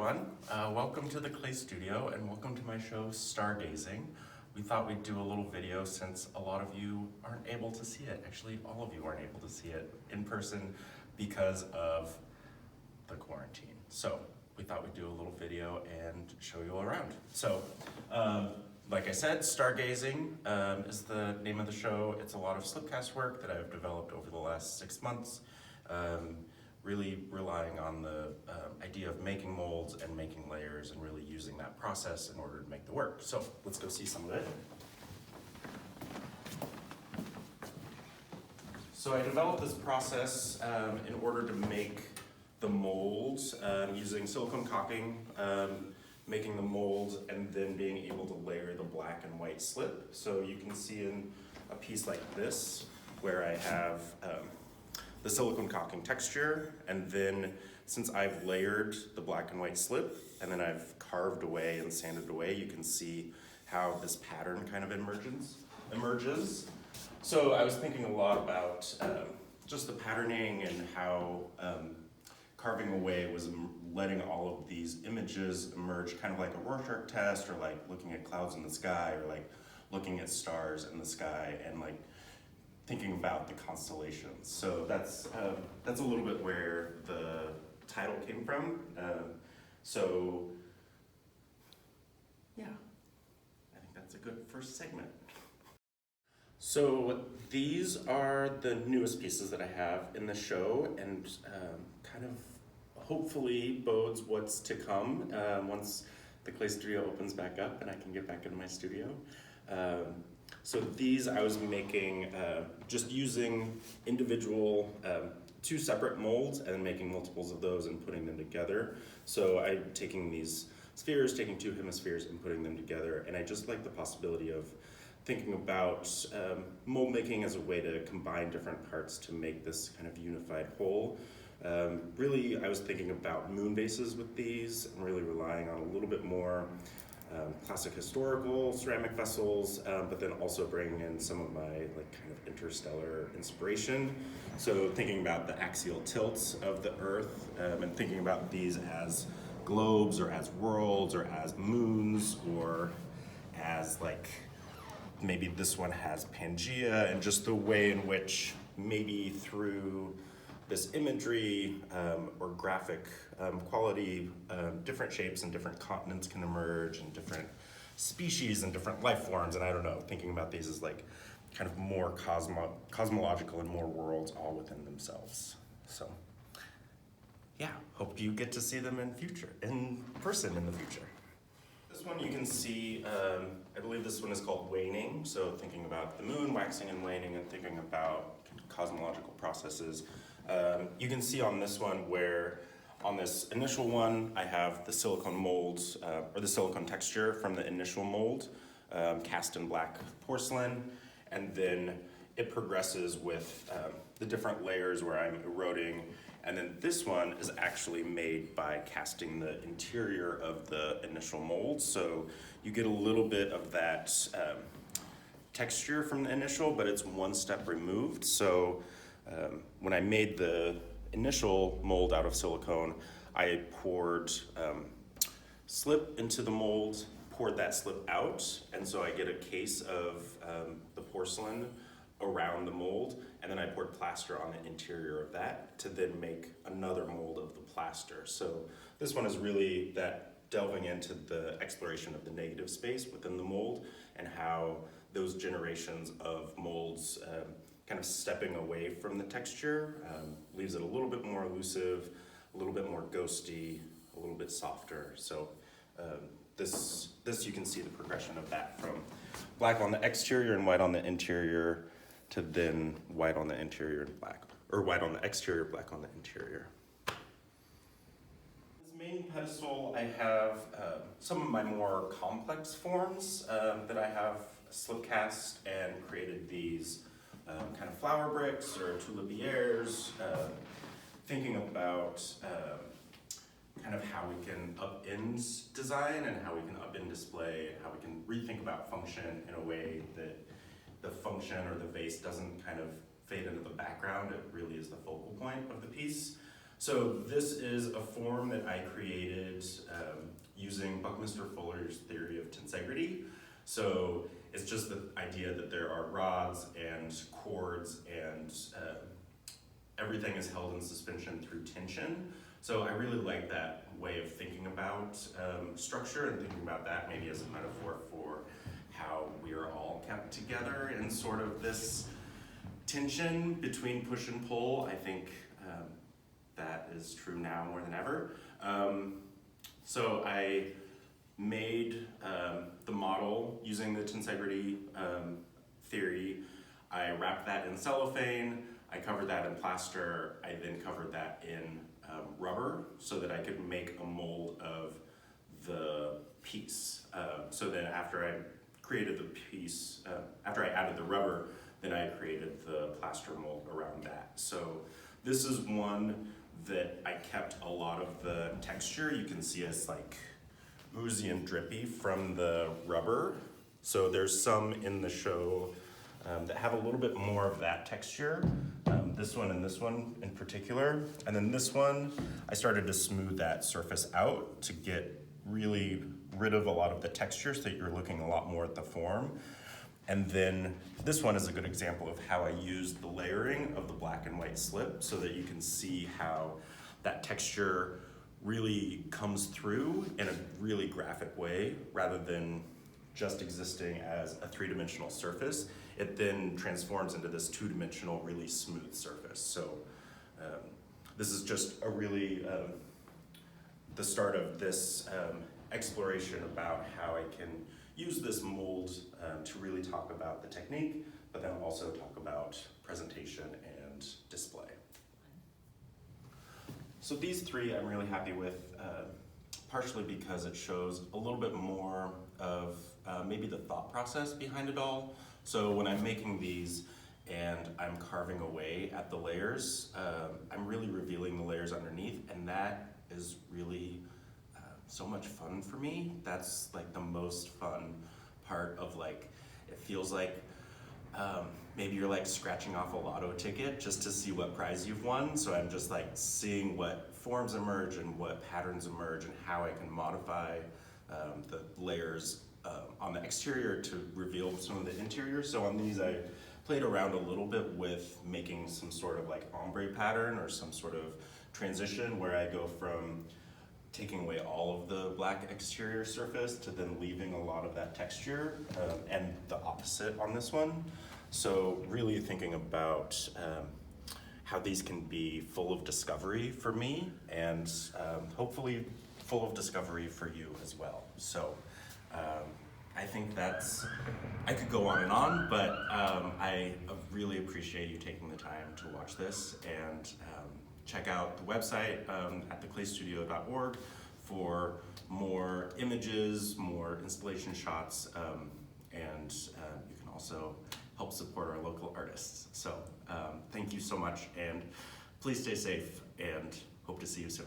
everyone. Welcome to the Clay Studio and welcome to my show, Stargazing. We thought we'd do a little video since a lot of you aren't able to see it. Actually, all of you aren't able to see it in person because of the quarantine. So we thought we'd do a little video and show you all around. So, like I said, Stargazing is the name of the show. It's a lot of slipcast work that I've developed over the last 6 months. Really relying on the idea of making molds and making layers and really using that process in order to make the work. So let's go see some of it. So I developed this process in order to make the molds using silicone caulking, making the mold and then being able to layer the black and white slip. So you can see in a piece like this where I have the silicone caulking texture, and then since I've layered the black and white slip and then I've carved away and sanded away, you can see how this pattern kind of emerges. So I was thinking a lot about just the patterning and how carving away was letting all of these images emerge, kind of like a Rorschach test, or like looking at clouds in the sky, or like looking at stars in the sky, and like thinking about the constellations. So that's a little bit where the title came from. So yeah, I think that's a good first segment. So these are the newest pieces that I have in the show, and kind of hopefully bodes what's to come once the Clay Studio opens back up and I can get back into my studio. So these I was making just using individual, 2 separate molds and making multiples of those and putting them together. So I'm taking these spheres, taking 2 hemispheres and putting them together, and I just like the possibility of thinking about mold making as a way to combine different parts to make this kind of unified whole. Really, I was thinking about moon bases with these and really relying on a little bit more classic historical ceramic vessels, but then also bringing in some of my like kind of interstellar inspiration. So thinking about the axial tilts of the Earth and thinking about these as globes or as worlds or as moons or as like maybe this one has Pangea, and just the way in which maybe through this imagery or graphic quality, different shapes and different continents can emerge, and different species and different life forms, and I don't know, thinking about these as like kind of more cosmological and more worlds all within themselves. So yeah, hope you get to see them in person in the future. This one you can see, I believe this one is called waning, so thinking about the moon waxing and waning and thinking about cosmological processes. You can see on this one where on this initial one I have the silicone molds or the silicone texture from the initial mold cast in black porcelain, and then it progresses with the different layers where I'm eroding, and then this one is actually made by casting the interior of the initial mold, so you get a little bit of that texture from the initial, but it's one step removed. So when I made the initial mold out of silicone, I poured slip into the mold, poured that slip out, and so I get a case of the porcelain around the mold, and then I poured plaster on the interior of that to then make another mold of the plaster. So this one is really that delving into the exploration of the negative space within the mold and how those generations of molds kind of stepping away from the texture leaves it a little bit more elusive, a little bit more ghosty, a little bit softer. So this you can see the progression of that from black on the exterior and white on the interior to then white on the interior and black, or white on the exterior, black on the interior. This main pedestal, I have some of my more complex forms that I have slip cast and created these kind of flower bricks or tulipiers, thinking about kind of how we can upend design and how we can upend display, and how we can rethink about function in a way that the function or the vase doesn't kind of fade into the background. It really is the focal point of the piece. So this is a form that I created using Buckminster Fuller's theory of tensegrity. So it's just the idea that there are rods and cords and everything is held in suspension through tension. So I really like that way of thinking about structure and thinking about that maybe as a metaphor for how we are all kept together in sort of this tension between push and pull. I think that is true now more than ever. So I made the model using the tensegrity theory. I wrapped that in cellophane. I covered that in plaster. I then covered that in rubber so that I could make a mold of the piece. So then after I created the piece, after I added the rubber, then I created the plaster mold around that. So this is one that I kept a lot of the texture. You can see it's like oozy and drippy from the rubber. So there's some in the show that have a little bit more of that texture. This one and this one in particular. And then this one, I started to smooth that surface out to get really rid of a lot of the texture so that you're looking a lot more at the form. And then this one is a good example of how I used the layering of the black and white slip so that you can see how that texture really comes through in a really graphic way rather than just existing as a three-dimensional surface. It then transforms into this two-dimensional, really smooth surface. So this is just a really, the start of this exploration about how I can use this mold to really talk about the technique, but then also talk about presentation and display. So these three I'm really happy with, partially because it shows a little bit more of maybe the thought process behind it all. So when I'm making these and I'm carving away at the layers, I'm really revealing the layers underneath, and that is really so much fun for me. That's like the most fun part of, like, it feels like maybe you're like scratching off a lotto ticket just to see what prize you've won. So I'm just like seeing what forms emerge and what patterns emerge and how I can modify the layers on the exterior to reveal some of the interior. So on these I played around a little bit with making some sort of like ombre pattern or some sort of transition where I go from taking away all of the black exterior surface to then leaving a lot of that texture, and the opposite on this one. So really thinking about how these can be full of discovery for me and hopefully full of discovery for you as well. So I think I could go on and on, but I really appreciate you taking the time to watch this, and check out the website at theclaystudio.org for more images, more installation shots, and you can also help support our local artists. So thank you so much, and please stay safe, and hope to see you soon.